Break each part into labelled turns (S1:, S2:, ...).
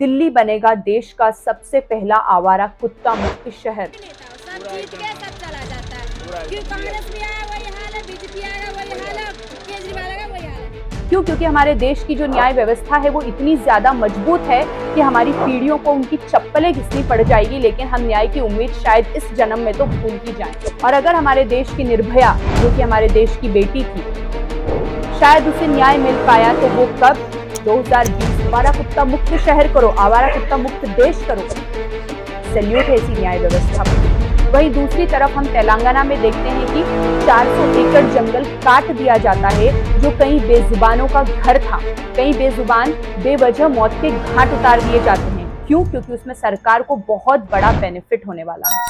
S1: दिल्ली बनेगा देश का सबसे पहला आवारा कुत्ता मुक्त शहर।
S2: सब जीत के सब चला जाता है। क्यों कांग्रेस भी आया वही हाल है, बीजेपी आएगा वही हाल है, केजरीवाल आएगा वही हाल है।
S1: क्यों? क्योंकि हमारे देश की जो न्याय व्यवस्था है वो इतनी ज्यादा मजबूत है कि हमारी पीढ़ियों को उनकी चप्पलें घिसनी पड़ जाएगी, लेकिन हम न्याय की उम्मीद शायद इस जन्म में तो भूल ही जाएं। और अगर हमारे देश की निर्भया, जो कि हमारे देश की बेटी थी, शायद उसे न्याय मिल पाया तो वो कब 2020 आवारा कुत्ता मुक्त शहर करो, आवारा कुत्ता मुक्त देश करो। सैल्यूट है ऐसी न्याय व्यवस्था पर। वहीं दूसरी तरफ हम तेलंगाना में देखते हैं कि 400 एकड़ जंगल काट दिया जाता है, जो कई बेजुबानों का घर था। कई बेजुबान बेवजह मौत के घाट उतार दिए जाते हैं। क्यों? क्योंकि उसमें सरकार को बहुत बड़ा बेनिफिट होने वाला है।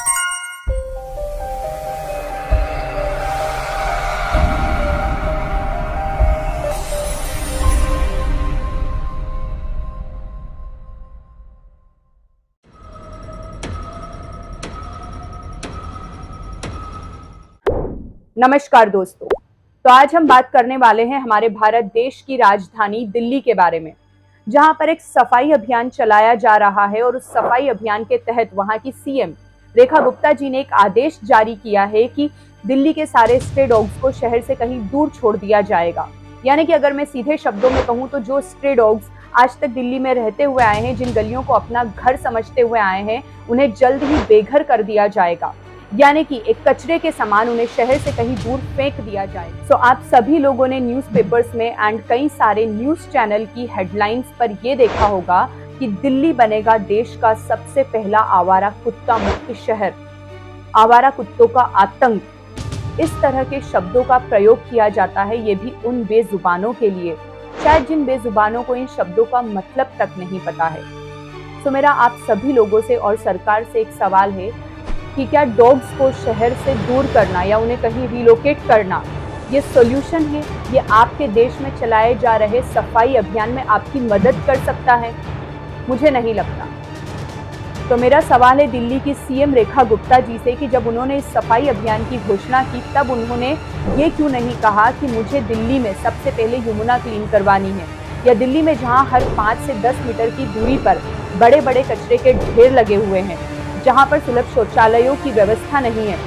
S1: नमस्कार दोस्तों, तो आज हम बात करने वाले हैं हमारे भारत देश की राजधानी दिल्ली के बारे में, जहां पर एक सफाई अभियान चलाया जा रहा है। और उस सफाई अभियान के तहत वहां की सीएम रेखा गुप्ता जी ने एक आदेश जारी किया है कि दिल्ली के सारे स्ट्रे डॉग्स को शहर से कहीं दूर छोड़ दिया जाएगा। यानी कि अगर मैं सीधे शब्दों में कहूं तो जो स्ट्रे डॉग्स आज तक दिल्ली में रहते हुए आए हैं, जिन गलियों को अपना घर समझते हुए आए हैं, उन्हें जल्द ही बेघर कर दिया जाएगा। यानी कि एक कचरे के समान उन्हें शहर से कहीं दूर फेंक दिया जाए। तो आप सभी लोगों ने न्यूज़पेपर्स में एंड कई सारे न्यूज चैनल की हेडलाइंस पर यह देखा होगा कि दिल्ली बनेगा देश का सबसे पहला आवारा कुत्ता मुक्त शहर। आवारा कुत्तों का आतंक, इस तरह के शब्दों का प्रयोग किया जाता है, ये भी उन बेजुबानों के लिए, शायद जिन बेजुबानों को इन शब्दों का मतलब तक नहीं पता है। तो मेरा आप सभी लोगों से और सरकार से एक सवाल है कि क्या डॉग्स को शहर से दूर करना या उन्हें कहीं रिलोकेट करना ये सॉल्यूशन है? ये आपके देश में चलाए जा रहे सफाई अभियान में आपकी मदद कर सकता है? मुझे नहीं लगता। तो मेरा सवाल है दिल्ली की सीएम रेखा गुप्ता जी से कि जब उन्होंने इस सफाई अभियान की घोषणा की, तब उन्होंने ये क्यों नहीं कहा कि मुझे दिल्ली में सबसे पहले यमुना क्लीन करवानी है, या दिल्ली में जहां हर 5 से 10 मीटर की दूरी पर बड़े बड़े कचरे के ढेर लगे हुए हैं, जहां पर सुलभ शौचालयों की व्यवस्था नहीं है,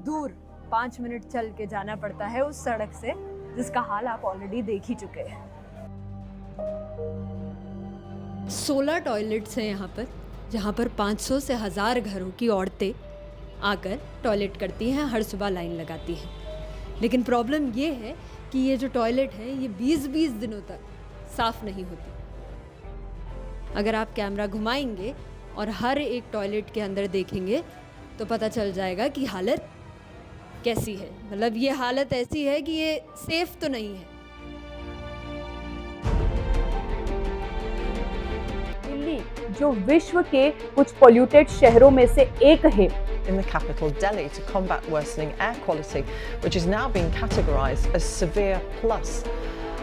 S3: दूर 5 मिनट चल के जाना पड़ता है उस सड़क से, जिसका हाल आप ऑलरेडी देख ही चुके हैं।
S4: 16 टॉयलेट्स हैं यहाँ पर, जहाँ पर 500 से 1000 घरों की औरतें आकर टॉयलेट करती हैं, हर सुबह लाइन लगाती हैं। लेकिन प्रॉब्लम ये है कि ये जो टॉयलेट है ये 20-20 दिनों तक साफ नहीं होती। अगर आप कैमरा घुमाएंगे और हर एक टॉयलेट के अंदर देखेंगे तो पता चल जाएगा कि हालत कैसी है। मतलब ये हालत ऐसी है कि ये सेफ तो नहीं है।
S1: दिल्ली जो विश्व के कुछ पोल्यूटेड शहरों में से एक है,
S5: in the capital, Delhi, to combat worsening air quality, which is now being categorised as severe plus.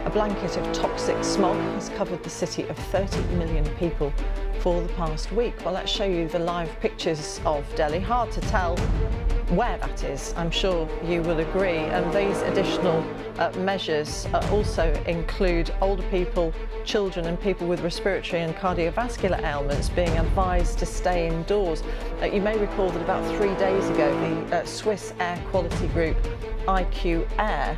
S5: A blanket of toxic smog has covered the city of 30 million people for the past week. Well, let's show you the live pictures of Delhi. Hard to tell where that is, I'm sure you will agree. And these additional measures also include older people, children and people with respiratory and cardiovascular ailments being advised to stay indoors. You may recall that about 3 days ago, the Swiss air quality group IQ Air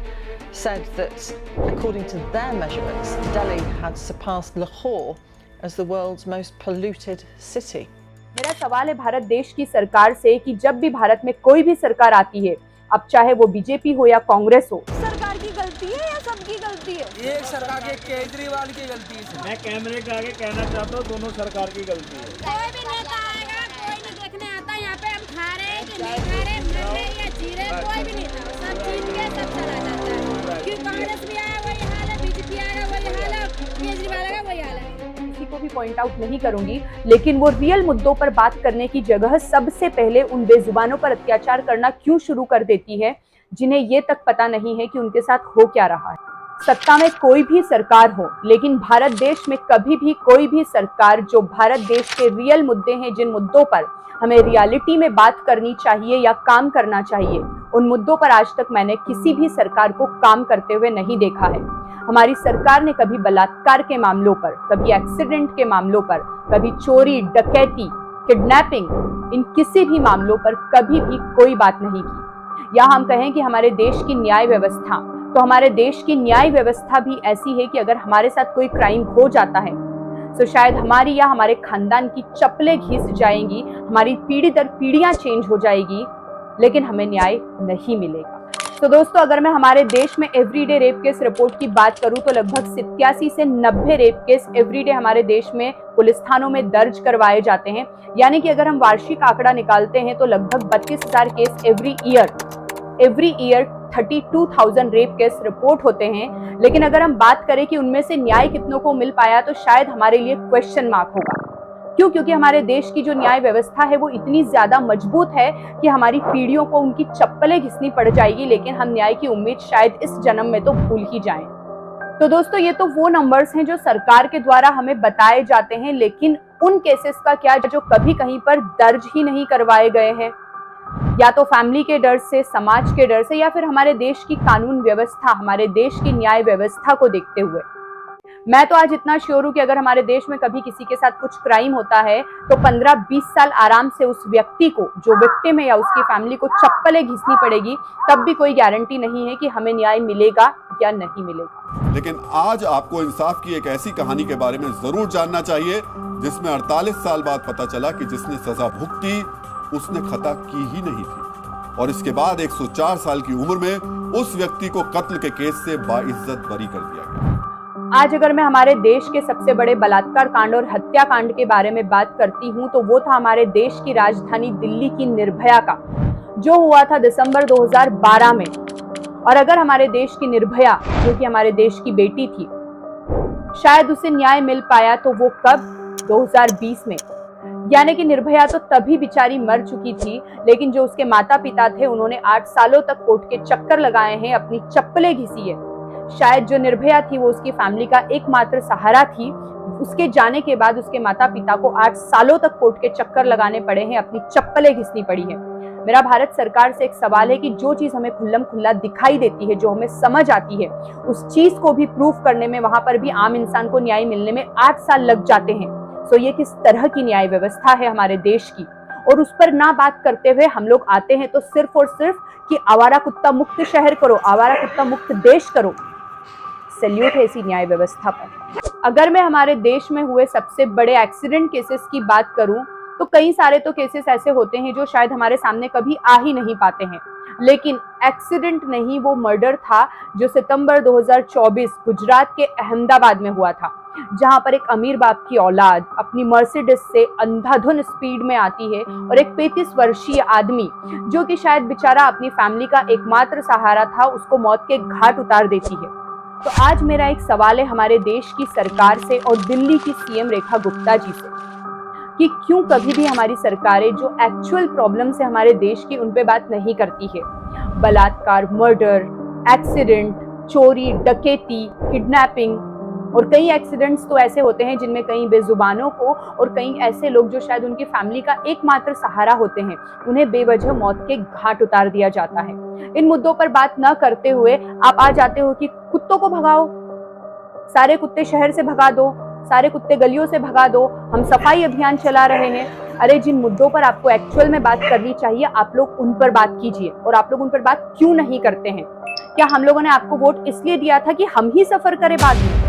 S5: said that, according to their measurements, Delhi had surpassed Lahore as the world's most polluted city.
S1: मेरा सवाल है भारत देश की सरकार से कि जब भी भारत में कोई भी सरकार आती है, अब चाहे वो बीजेपी हो या कांग्रेस हो,
S3: सरकार की गलती है या सबकी गलती है?
S6: ये सरकार के केजरीवाल की गलती है। मैं कैमरे के आगे कहना चाहता हूँ, दोनों सरकार की गलती है।
S2: कोई भी नेता आएगा, कोई नहीं देखने आता यहाँ पे हम खा रहे हैं कि नहीं खा रहे, मर रहे या जी रहे, कोई भी नहीं था। सब जीत के सब चला जाता है। क्यों कांग्रेस भी आया वही हाल है, बीजेपी आएगा वही हाल है, केजरीवाल आएगा वही हाल है।
S1: किसी को भी पॉइंट आउट नहीं करूंगी, लेकिन वो रियल मुद्दों पर बात करने की जगह सबसे पहले उन बेजुबानों पर अत्याचार करना क्यों शुरू कर देती है, जिन्हें ये तक पता नहीं है कि उनके साथ हो क्या रहा है। सत्ता में कोई भी सरकार हो, लेकिन भारत देश में कभी भी कोई भी सरकार जो भारत देश के रियल मुद्दे हैं, जिन मुद्दों पर हमें रियलिटी में बात करनी चाहिए या काम करना चाहिए, उन मुद्दों पर आज तक मैंने किसी भी सरकार को काम करते हुए नहीं देखा है। हमारी सरकार ने कभी बलात्कार के मामलों पर, कभी एक्सीडेंट के मामलों पर, कभी चोरी, डकैती, किडनैपिंग, इन किसी भी मामलों पर कभी भी कोई बात नहीं की। या हम कहें कि हमारे देश की न्याय व्यवस्था, तो हमारे देश की न्याय व्यवस्था भी ऐसी है कि अगर हमारे साथ कोई क्राइम हो जाता है तो शायद हमारी या हमारे खानदान की चप्पलें घिस जाएंगी, हमारी पीढ़ी दर पीढ़ियां चेंज हो जाएगी, लेकिन हमें न्याय नहीं मिलेगा। तो दोस्तों, अगर मैं हमारे देश में एवरीडे रेप केस रिपोर्ट की बात करूं तो लगभग 87 से 90 रेप केस एवरीडे हमारे देश में पुलिस थानों में दर्ज करवाए जाते हैं। यानी कि अगर हम वार्षिक आंकड़ा निकालते हैं तो लगभग 32,000 case every year 32,000 rape case report होते हैं। लेकिन अगर हम बात करें कि उनमें से न्याय कितनों को मिल पाया तो शायद हमारे लिए क्वेश्चन मार्क होगा। क्यों? क्योंकि हमारे देश की जो न्याय व्यवस्था है वो इतनी ज्यादा मजबूत है कि हमारी पीढ़ियों को उनकी चप्पलें घिसनी पड़ जाएगी, लेकिन हम न्याय की उम्मीद शायद इस जन्म में तो भूल ही जाएं। तो दोस्तों, ये तो वो नंबर्स हैं जो सरकार के द्वारा हमें बताए जाते हैं, लेकिन उन केसेस का क्या जो कभी कहीं पर दर्ज ही नहीं करवाए गए हैं, या तो फैमिली के डर से, समाज के डर से, या फिर हमारे देश की कानून व्यवस्था, हमारे देश की न्याय व्यवस्था को देखते हुए। मैं तो आज इतना श्योर हूं कि अगर हमारे देश में कभी किसी के साथ कुछ क्राइम होता है तो 15-20 साल आराम से उस व्यक्ति को, जो विक्टिम है या उसकी फैमिली को, चप्पलें घिसनी पड़ेगी, तब भी कोई गारंटी नहीं है कि हमें न्याय मिलेगा या नहीं मिलेगा।
S7: लेकिन आज आपको इंसाफ की एक ऐसी कहानी के बारे में जरूर जानना चाहिए जिसमें 48 साल बाद पता चला कि जिसने सजा भुगती उसने खता की ही नहीं थी, और इसके बाद 104 साल की उम्र में उस व्यक्ति को कत्ल के केस से बाइज्जत बरी कर दिया गया।
S1: आज अगर मैं हमारे देश के सबसे बड़े बलात्कार कांड और हत्याकांड के बारे में बात करती हूँ तो वो था हमारे देश की राजधानी दिल्ली की निर्भया का, जो हुआ था दिसंबर 2012 में। और अगर हमारे देश की निर्भया, जो कि हमारे देश की बेटी थी, शायद उसे न्याय मिल पाया तो वो कब? 2020 में। यानी कि निर्भया तो तभी बेचारी मर चुकी थी, लेकिन जो उसके माता पिता थे उन्होंने 8 सालों तक कोर्ट के चक्कर लगाए हैं, अपनी चप्पलें घिसी है। शायद जो निर्भया थी वो उसकी फैमिली का एकमात्र सहारा थी। उसके जाने के बाद उसके माता पिता को 8 सालों तक कोर्ट के चक्कर लगाने पड़े हैं, अपनी चप्पलें घिसनी पड़ी है। मेरा भारत सरकार से एक सवाल है कि जो चीज हमें खुल्लम खुल्ला दिखाई देती है, जो हमें समझ आती है, उस चीज को भी प्रूफ करने में, वहां पर भी आम इंसान को न्याय मिलने में 8 साल लग जाते हैं। तो ये किस तरह की न्याय व्यवस्था है हमारे देश की? और उस पर ना बात करते हुए हम लोग आते हैं तो सिर्फ और सिर्फ कि आवारा कुत्ता मुक्त शहर करो, आवारा कुत्ता मुक्त देश करो। सैल्यूट है इसी न्याय व्यवस्था पर। अगर मैं हमारे देश में हुए सबसे बड़े एक्सीडेंट केसेस की बात करूं तो कई सारे तो केसेस ऐसे होते हैं जो शायद हमारे सामने कभी आ ही नहीं पाते हैं, लेकिन एक्सीडेंट नहीं, वो मर्डर था जो सितंबर 2024 गुजरात के अहमदाबाद में हुआ था, जहां पर एक अमीर बाप की औलाद अपनी मर्सिडीज से अंधाधुन स्पीड में आती है और एक 35 वर्षीय आदमी, जो कि शायद बेचारा अपनी फैमिली का एकमात्र सहारा था, उसको मौत के घाट उतार देती है। तो आज मेरा एक सवाल है हमारे देश की सरकार से और दिल्ली की सीएम रेखा गुप्ता जी से कि क्यों कभी भी हमारी सरकारें जो एक्चुअल प्रॉब्लम्स है हमारे देश की, उन पे बात नहीं करती है। बलात्कार, मर्डर, एक्सीडेंट, चोरी, डकैती, किडनैपिंग, और कई एक्सीडेंट्स तो ऐसे होते हैं जिनमें कई बेजुबानों को और कई ऐसे लोग जो शायद उनकी फैमिली का एकमात्र सहारा होते हैं, उन्हें बेवजह मौत के घाट उतार दिया जाता है। इन मुद्दों पर बात न करते हुए आप आ जाते हो कि कुत्तों को भगाओ, सारे कुत्ते शहर से भगा दो, सारे कुत्ते गलियों से भगा दो, हम सफाई अभियान चला रहे हैं। अरे जिन मुद्दों पर आपको एक्चुअल में बात करनी चाहिए, आप लोग उन पर बात कीजिए। और आप लोग उन पर बात क्यों नहीं करते हैं? क्या हम लोगों ने आपको वोट इसलिए दिया था कि हम ही सफर करें बाद में?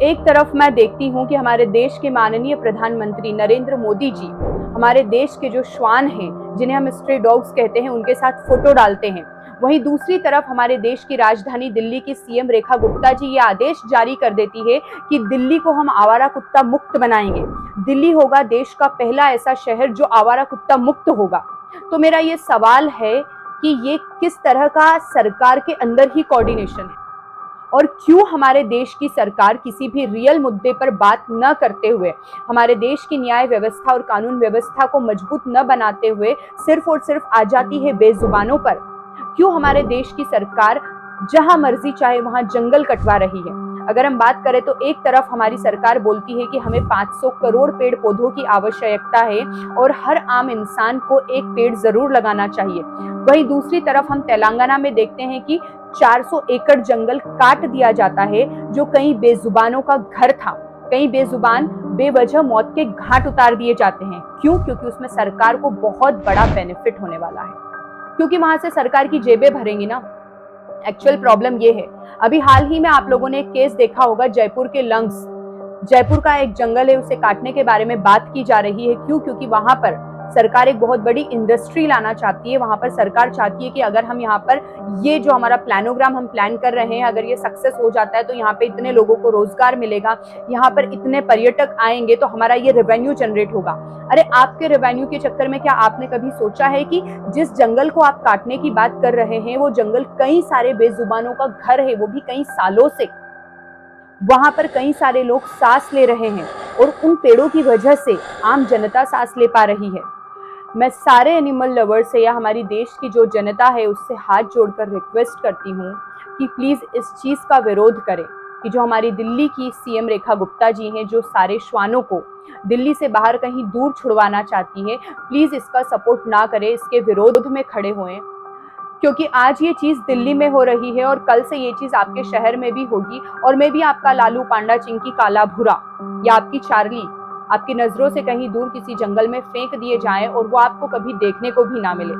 S1: एक तरफ मैं देखती हूँ कि हमारे देश के माननीय प्रधानमंत्री नरेंद्र मोदी जी हमारे देश के जो श्वान हैं, जिन्हें हम स्ट्रे डॉग्स कहते हैं, उनके साथ फोटो डालते हैं। वहीं दूसरी तरफ हमारे देश की राजधानी दिल्ली की सीएम रेखा गुप्ता जी ये आदेश जारी कर देती है कि दिल्ली को हम आवारा कुत्ता मुक्त बनाएंगे। दिल्ली होगा देश का पहला ऐसा शहर जो आवारा कुत्ता मुक्त होगा। तो मेरा ये सवाल है कि ये किस तरह का सरकार के अंदर ही कोऑर्डिनेशन है, और क्यों हमारे देश की सरकार किसी भी रियल मुद्दे पर बात न करते हुए, हमारे देश की न्याय व्यवस्था और कानून व्यवस्था को मजबूत न बनाते हुए सिर्फ और सिर्फ आ जाती है बेजुबानों पर? क्यों हमारे देश की सरकार जहां मर्जी चाहे वहां जंगल कटवा रही है? अगर हम बात करें तो एक तरफ हमारी सरकार बोलती है कि हमें 500 करोड़ पेड़ पौधों की आवश्यकता है और हर आम इंसान को एक पेड़ जरूर लगाना चाहिए। वहीं दूसरी तरफ हम तेलंगाना में देखते हैं कि 400 एकड़ जंगल काट दिया जाता है, जो कई बेजुबानों का घर था। कई बेजुबान बेवजह मौत के घाट उतार दिए जाते हैं। क्यों? क्योंकि उसमें सरकार को बहुत बड़ा बेनिफिट होने वाला है, क्योंकि वहां से सरकार की जेबें भरेंगी ना। एक्चुअल प्रॉब्लम ये है, अभी हाल ही में आप लोगों ने एक केस देखा होगा, जयपुर के लंग्स, जयपुर का एक जंगल है, उसे काटने के बारे में बात की जा रही है। क्यों? क्योंकि वहां पर सरकार एक बहुत बड़ी इंडस्ट्री लाना चाहती है। वहां पर सरकार चाहती है कि अगर हम यहाँ पर ये जो हमारा प्लानोग्राम हम प्लान कर रहे हैं, अगर ये सक्सेस हो जाता है तो यहाँ पे इतने लोगों को रोजगार मिलेगा, यहाँ पर इतने पर्यटक आएंगे तो हमारा ये रेवेन्यू जनरेट होगा। अरे आपके रेवेन्यू के चक्कर में क्या आपने कभी सोचा है कि जिस जंगल को आप काटने की बात कर रहे हैं, वो जंगल कई सारे बेजुबानों का घर है, वो भी कई सालों से। वहां पर कई सारे लोग सांस ले रहे हैं और उन पेड़ों की वजह से आम जनता सांस ले पा रही है। मैं सारे एनिमल लवर्स से या हमारी देश की जो जनता है उससे हाथ जोड़कर रिक्वेस्ट करती हूँ कि प्लीज इस चीज का विरोध करें कि जो हमारी दिल्ली की सीएम रेखा गुप्ता जी हैं, जो सारे श्वानों को दिल्ली से बाहर कहीं दूर छुड़वाना चाहती है, प्लीज इसका सपोर्ट ना करें, इसके विरोध में खड़े होएं। क्योंकि आज ये चीज दिल्ली में हो रही है और कल से ये चीज आपके शहर में भी होगी, और मैं भी आपका लालू, पांडा, चिंकी, काला, भूरा या आपकी चार्ली आपकी नजरों से कहीं दूर किसी जंगल में फेंक दिए जाएं और वो आपको कभी देखने को भी ना मिले।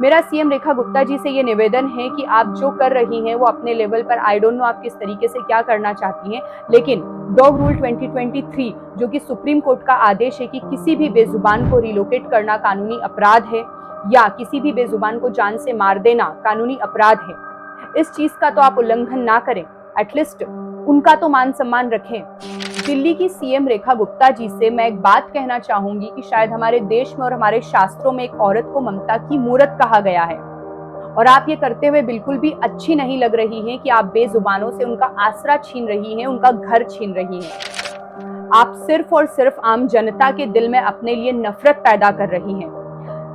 S1: मेरा सीएम रेखा गुप्ता जी से ये निवेदन है कि आप जो कर रही हैं वो अपने लेवल पर, आई डोंट नो आप किस तरीके से क्या करना चाहती हैं, लेकिन डॉग रूल 2023 जो कि सुप्रीम कोर्ट का आदेश है कि किसी भी बेजुबान को रिलोकेट करना कानूनी अपराध है या किसी भी बेजुबान को जान से मार देना कानूनी अपराध है, इस चीज का तो आप उल्लंघन ना करें, एटलीस्ट उनका तो मान सम्मान रखें। दिल्ली की सीएम रेखा गुप्ता जी से मैं एक बात कहना चाहूंगी कि शायद हमारे देश में और हमारे शास्त्रों में एक औरत को ममता की मूरत कहा गया है, और आप ये करते हुए बिल्कुल भी अच्छी नहीं लग रही हैं कि आप बेजुबानों से उनका आसरा छीन रही हैं, उनका घर छीन रही हैं। आप सिर्फ और सिर्फ आम जनता के दिल में अपने लिए नफरत पैदा कर रही हैं।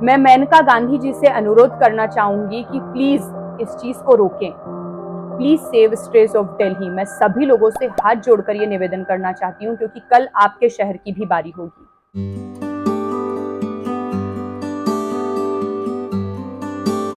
S1: मैं मेनका गांधी जी से अनुरोध करना चाहूंगी कि प्लीज इस चीज को रोकें। Please save stress of Delhi. मैं सभी लोगों से हाथ जोड़कर ये निवेदन करना चाहती हूँ, क्योंकि कल आपके शहर की भी बारी होगी।